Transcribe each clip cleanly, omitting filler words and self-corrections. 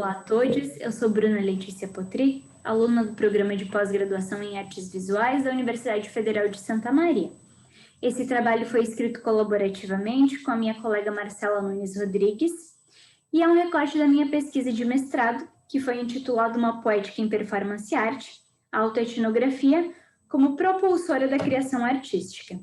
Olá a todos, eu sou Bruna Letícia Potri, aluna do Programa de Pós-Graduação em Artes Visuais da Universidade Federal de Santa Maria. Esse trabalho foi escrito colaborativamente com a minha colega Marcela Nunes Rodrigues e é um recorte da minha pesquisa de mestrado, que foi intitulado Uma Poética em Performance Art, a autoetnografia como propulsora da criação artística.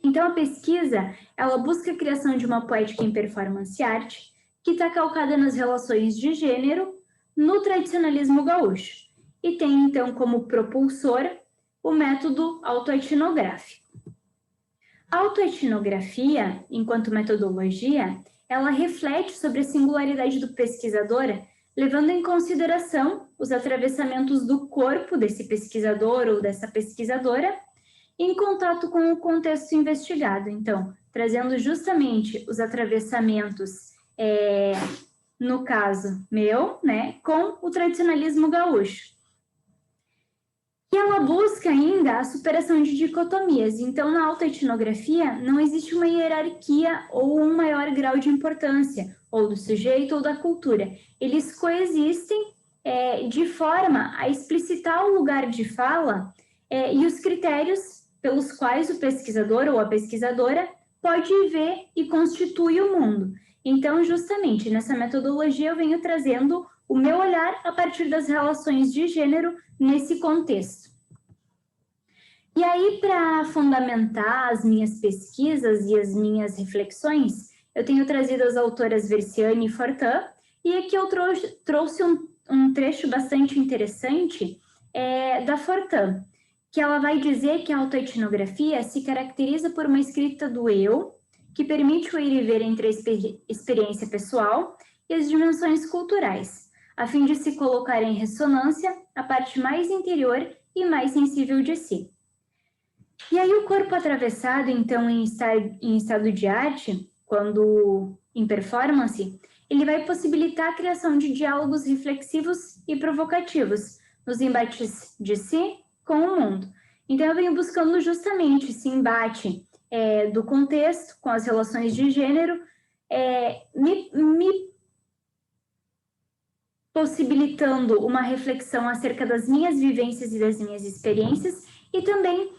Então, a pesquisa, ela busca a criação de uma poética em performance art que está calcada nas relações de gênero no tradicionalismo gaúcho e tem, então, como propulsor o método autoetnográfico. A autoetnografia, enquanto metodologia, ela reflete sobre a singularidade do pesquisador, levando em consideração os atravessamentos do corpo desse pesquisador ou dessa pesquisadora em contato com o contexto investigado. Então, trazendo justamente os atravessamentos, no caso meu, com o tradicionalismo gaúcho. E ela busca ainda a superação de dicotomias. Então, na autoetnografia, não existe uma hierarquia ou um maior grau de importância, ou do sujeito ou da cultura. Eles coexistem de forma a explicitar o lugar de fala e os critérios pelos quais o pesquisador ou a pesquisadora pode ver e constitui o mundo. Então, justamente, nessa metodologia eu venho trazendo o meu olhar a partir das relações de gênero nesse contexto. E aí, para fundamentar as minhas pesquisas e as minhas reflexões, eu tenho trazido as autoras Versiani e Fortin, e aqui eu trouxe um trecho bastante interessante da Fortin, que ela vai dizer que a autoetnografia se caracteriza por uma escrita do eu, que permite o ir e ver entre a experiência pessoal e as dimensões culturais, a fim de se colocar em ressonância a parte mais interior e mais sensível de si. E aí o corpo atravessado, então, em estado de arte, quando em performance, ele vai possibilitar a criação de diálogos reflexivos e provocativos nos embates de si com o mundo. Então, eu venho buscando justamente esse embate do contexto com as relações de gênero, me possibilitando uma reflexão acerca das minhas vivências e das minhas experiências e também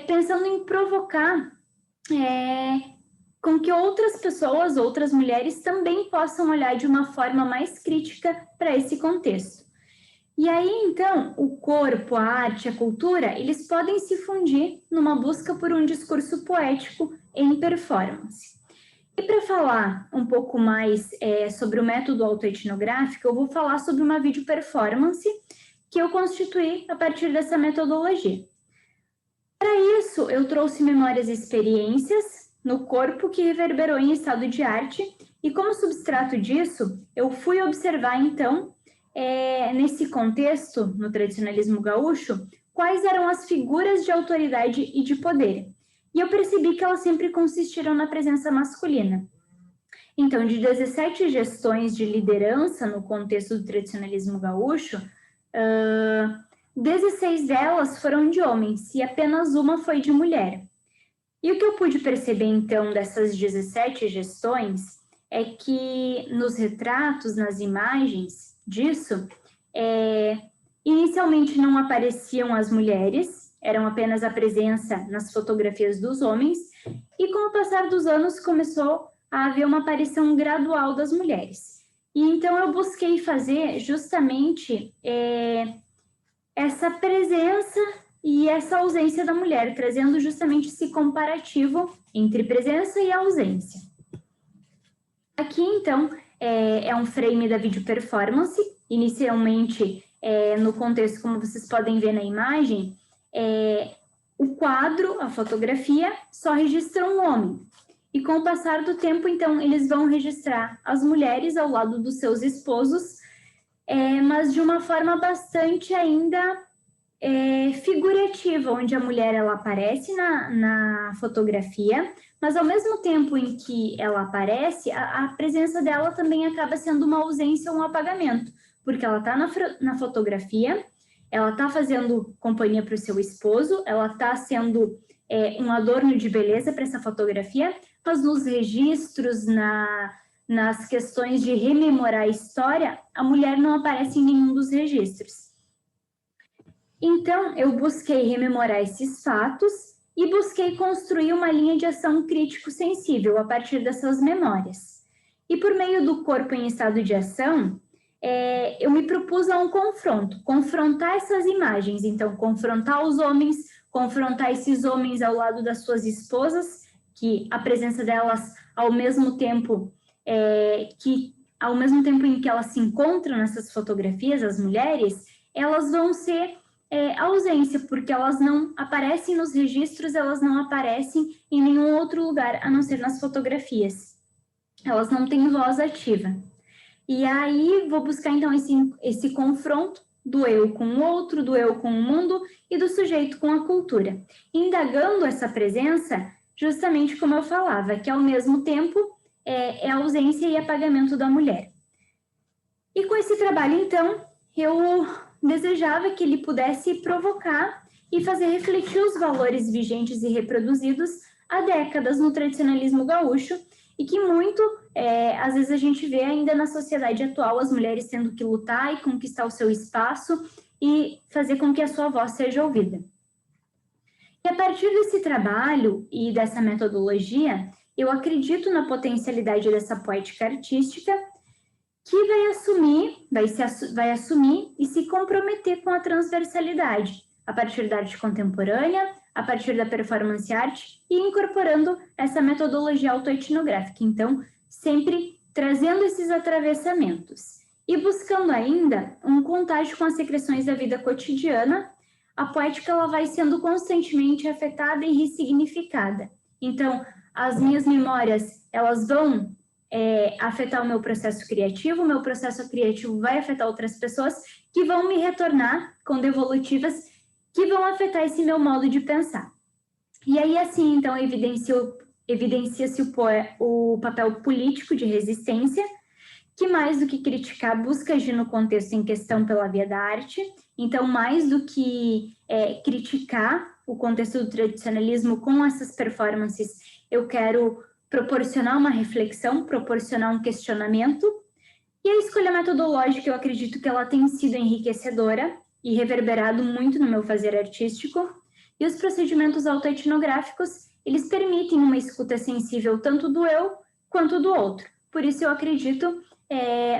pensando em provocar com que outras pessoas, outras mulheres também possam olhar de uma forma mais crítica para esse contexto. E aí, então, o corpo, a arte, a cultura, eles podem se fundir numa busca por um discurso poético em performance. E para falar um pouco mais sobre o método autoetnográfico, eu vou falar sobre uma vídeo performance que eu constituí a partir dessa metodologia. Para isso, eu trouxe memórias e experiências no corpo que reverberou em estado de arte e como substrato disso, eu fui observar, então, nesse contexto, no tradicionalismo gaúcho, quais eram as figuras de autoridade e de poder. E eu percebi que elas sempre consistiram na presença masculina. Então, de 17 gestões de liderança no contexto do tradicionalismo gaúcho, 16 delas foram de homens e apenas uma foi de mulher. E o que eu pude perceber, então, dessas 17 gestões é que nos retratos, nas imagens disso, inicialmente não apareciam as mulheres, eram apenas a presença nas fotografias dos homens, e com o passar dos anos começou a haver uma aparição gradual das mulheres. E então eu busquei fazer justamente essa presença e essa ausência da mulher, trazendo justamente esse comparativo entre presença e ausência. Aqui, então, é um frame da vídeo performance, inicialmente, no contexto, como vocês podem ver na imagem, o quadro, a fotografia, só registra um homem. E com o passar do tempo, então, eles vão registrar as mulheres ao lado dos seus esposos, mas de uma forma bastante ainda figurativa, onde a mulher ela aparece na fotografia, mas ao mesmo tempo em que ela aparece, a presença dela também acaba sendo uma ausência ou um apagamento, porque ela está na fotografia, ela está fazendo companhia para o seu esposo, ela está sendo um adorno de beleza para essa fotografia, mas nos registros, nas questões de rememorar a história, a mulher não aparece em nenhum dos registros. Então, eu busquei rememorar esses fatos e busquei construir uma linha de ação crítico-sensível a partir dessas memórias. E por meio do corpo em estado de ação, eu me propus a um confronto, confrontar essas imagens, então confrontar os homens, confrontar esses homens ao lado das suas esposas, que a presença delas ao mesmo tempo em que elas se encontram nessas fotografias, as mulheres, elas vão ser ausência, porque elas não aparecem nos registros, elas não aparecem em nenhum outro lugar, a não ser nas fotografias. Elas não têm voz ativa. E aí vou buscar então esse confronto do eu com o outro, do eu com o mundo e do sujeito com a cultura, indagando essa presença, justamente como eu falava, que ao mesmo tempo é ausência e apagamento da mulher. E com esse trabalho, então, eu desejava que ele pudesse provocar e fazer refletir os valores vigentes e reproduzidos há décadas no tradicionalismo gaúcho e que muito, às vezes a gente vê ainda na sociedade atual as mulheres tendo que lutar e conquistar o seu espaço e fazer com que a sua voz seja ouvida. E a partir desse trabalho e dessa metodologia, eu acredito na potencialidade dessa poética artística que vai assumir e se comprometer com a transversalidade, a partir da arte contemporânea, a partir da performance arte e incorporando essa metodologia autoetnográfica. Então, sempre trazendo esses atravessamentos e buscando ainda um contágio com as secreções da vida cotidiana, a poética ela vai sendo constantemente afetada e ressignificada. Então, as minhas memórias, elas vão afetar o meu processo criativo vai afetar outras pessoas que vão me retornar com devolutivas que vão afetar esse meu modo de pensar. E aí, assim, então, evidencia-se o papel político de resistência, que mais do que criticar, busca agir no contexto em questão pela via da arte. Então, mais do que criticar o contexto do tradicionalismo com essas performances, eu quero proporcionar uma reflexão, proporcionar um questionamento. E a escolha metodológica, eu acredito que ela tem sido enriquecedora e reverberado muito no meu fazer artístico. E os procedimentos autoetnográficos, eles permitem uma escuta sensível tanto do eu quanto do outro. Por isso eu acredito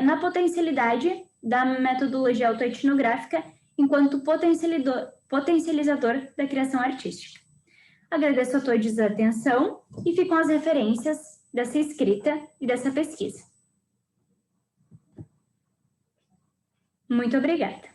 na potencialidade da metodologia autoetnográfica enquanto potencializador da criação artística. Agradeço a todos a atenção e ficam as referências dessa escrita e dessa pesquisa. Muito obrigada.